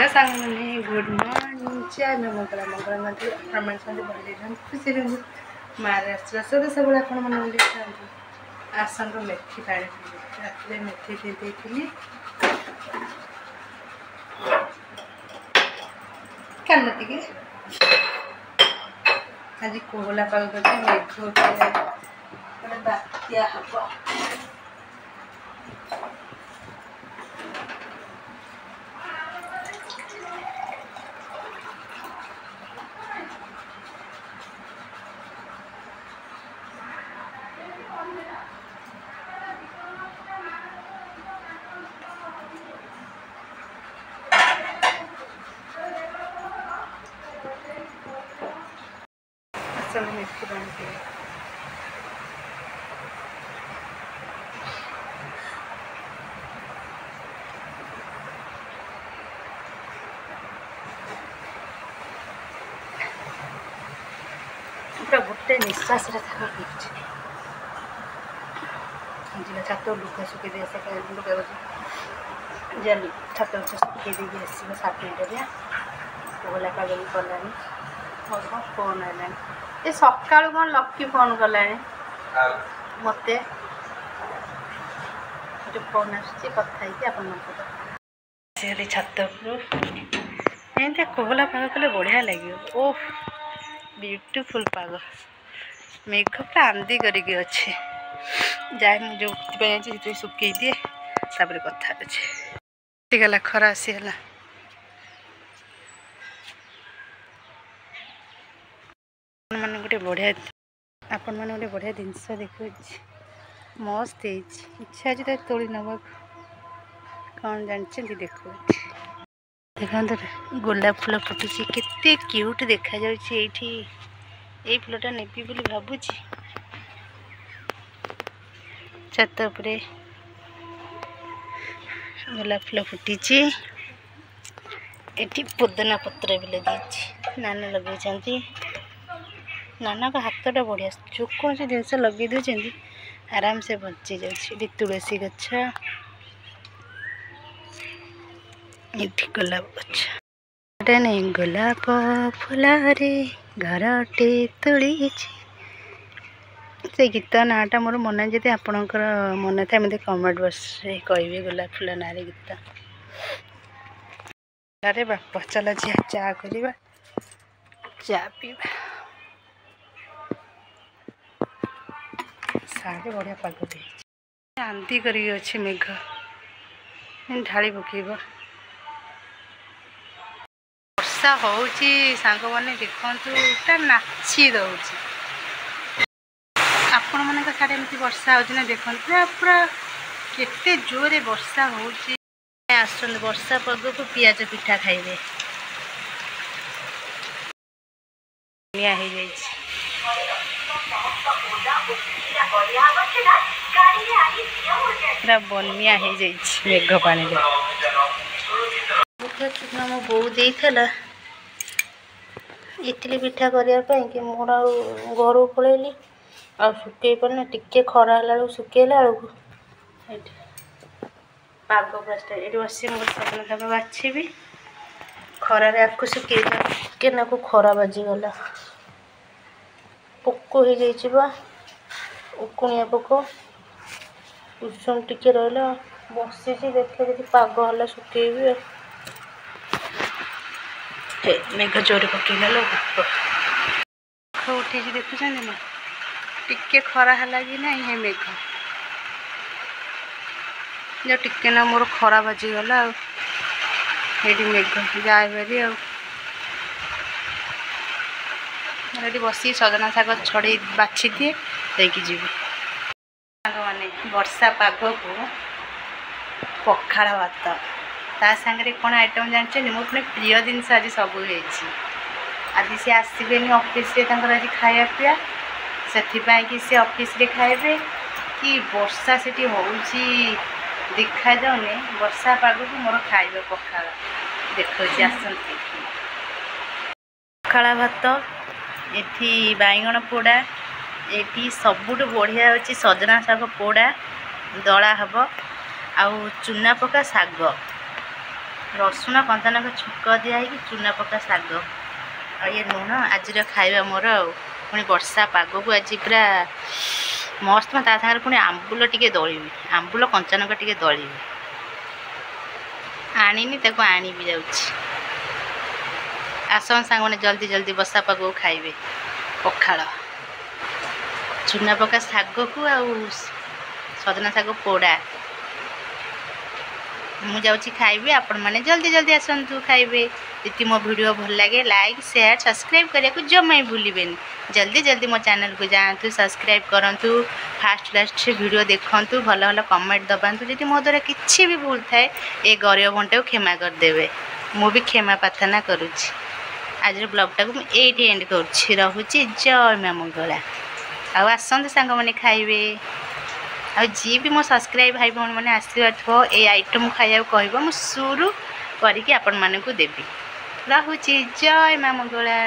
Hello सांगने good morning जय मैं मंगला मंगल मंत्री प्रमाण संदे भले खुशी रहूँ महाराष्ट्र सदा सब आपण मन आसंग मेथी पानी रात मेथी दे देती कान टे आज कोहला पाग कर मेघ बात्या हम मेथी पानी पूरा गोटे निश्वास छात लुगा सुखी दे लुगा छात सुखी देगी आस 7 मिनट कोहला पाग भी कलानी और फोन है ये सका कौन लकी फोन कला मत फोन आसती कथा छात एमती कोहला पाग कले बढ़िया लगे ओह ब्यूटीफुल पाग मेघ पूरा आंधी करके अच्छे जाए जो सुखी दिए तापर कथा अच्छे गला खरा आसीगला मन गोटे बढ़िया आपण मैंने गोटे बढ़िया जिनस देखो मस्त इच्छा अच्छे तो तोड़ी नवा कौन जानते देखो देखते गोलाप फूल फुटुची केते क्यूट देखा जाउची एठी ए फूलटा नेबी बोली भाबुची छात उपरे गोलाप फूल फुटी एठी पुदना पत्र भी लगी नाना लगे नाना का हाथटा बढ़िया जो कौन सी जिनस लगे दूसरी आराम से बची जाए तुलसी गछ ये गोलाप गछ नहीं गोलाप फुलारे घरटे तुली से गीत नाटा मोर मन जब आपणकर मन था मत कमेंट बॉक्स रे कहे गोलाप फूल ना गीत अरे बाप चल चा करवा चा पीवा साढ़े बढ़िया पाग आंधी कर मेघ ढाली पकेब वर्षा होची सांग मैंने देखु नाची दौची आपण मान साढ़े एमती वर्षा हो देखते पूरा केते जोरे वर्षा होची आसन वर्षा पाग को पियाज पिठा खाइबे पूरा बनिया हो मेघ पानी मो बो देला इडली पिठा करने मोर घर पलैली आ सुखे पारे टिके खरा बेलू सुखेला पाग पूरा ये बस सपना तक बाछी खरार आपको सुखेगा के खरा बाजीगला पोक हो जाइबा उकुणिया पोक कुसुम टिके रहा बसी देखे जी पाग है सुखेबी मेघ जोर पकेला उठी देखुं ना टिके खरा है कि ना ये मेघ जो टिके ना मोर खरा बाजीगला ये मेघ जाए बारी ये बस सजना शाग छड़े बाछी दिए देकी जी मैंने वर्षा पाग को पखाड़ भात ता सांगे कौन आइटम जानते मो पुणी प्रिय जिनस आज सब आज सी आसबे ऑफिस रे आज खाया पिया से सी ऑफिस रे खाइबे कि वर्षा से देखा जाऊनी वर्षा पाग को मोर खाइबे पखाड़ देखो आसती पखाड़ भात एठी बाइगण पोड़ा ये सबुठ बढ़िया अच्छी सजना शाग पोड़ा दला हम आउ चूना पका शाग ରସୁଣ କଞ୍ଚାଲଙ୍କା ଛୁଙ୍କ ଦିଆ ହେଇକି ଚୁନା ପକା ଶାଗ ଆଉ ଇଏ ଲୁଣ ଆଜିର ଖାଇବା ମୋର ଆଉ ପୁଣି ବର୍ଷା ପାଗକୁ ଆଜି ପୁରା ମସ୍ତ ତା ସାଙ୍ଗରେ ପୁଣି ଆମ୍ବୁଲ ଟିକେ ଦଳିବି ଆମ୍ବୁଲ କଞ୍ଚାଲଙ୍କା ଟିକେ ଦଳିବି ଆଣିନି ତାକୁ ଆଣିବି ଯାଉଛି ଆସନ ସାଙ୍ଗମାନେ ଜଲ୍ଦି ଜଲ୍ଦି ବର୍ଷା ପାଗକୁ ଖାଇବେ ପଖାଳ ଚୁନା ପକା ଶାଗକୁ ଆଉ ସଜନା ଶାଗ ପୋଡ଼ା ମୁଁ ଯାଉଛି ଖାଇବି ଆପଣମାନେ ଜଲ୍ଦି ଜଲ୍ଦି ଆସନ୍ତୁ ଖାଇବେ ଯଦି ମୋ ଭିଡ଼ିଓ ଭଲ ଲାଗେ ଲାଇକ୍ ସେୟାର ସବସ୍କ୍ରାଇବ୍ କରିବାକୁ ଜମା ଭୁଲିବେନି ଜଲ୍ଦି ଜଲ୍ଦି ମୋ ଚ୍ୟାନେଲକୁ ଯାଆନ୍ତୁ ସବସ୍କ୍ରାଇବ୍ କରନ୍ତୁ ଫାଷ୍ଟ ଲାଷ୍ଟ ଭିଡ଼ିଓ ଦେଖନ୍ତୁ ଭଲ ଭଲ କମେଣ୍ଟ ଦବାନ୍ତୁ ଯଦି ମୋ ଦ୍ୱାରା କିଛି ବି ଭୁଲ ଥାଏ ଏ ଗରିବ ଭଣ୍ଟାକୁ କ୍ଷମା କରିଦେବେ ମୁଁ ବି କ୍ଷମା ପ୍ରାର୍ଥନା କରୁଛି ଆଜିର ବ୍ଲଗ୍ଟାକୁ ମୁଁ ଏଇଠି ଏଣ୍ଡ କରୁଛି ରହୁଛି ଜୟ ମା ମଙ୍ଗଳା ଆଉ ଆସନ୍ତୁ ସାଙ୍ଗମାନେ ଖାଇବେ ଆଉ ଯିଏ ବି ମୋ ସବସ୍କ୍ରାଇବ୍ ଭାଇ ଭଉଣୀମାନେ ଆସିବାର ଥିବ ଏଇ ଆଇଟମ୍ ଖାଇବାକୁ କହିବ ମୁଁ ସୁରୁ କରିକି ଆପଣମାନଙ୍କୁ ଦେବି ରହୁଛି ଜୟ ମା ମଙ୍ଗଳା।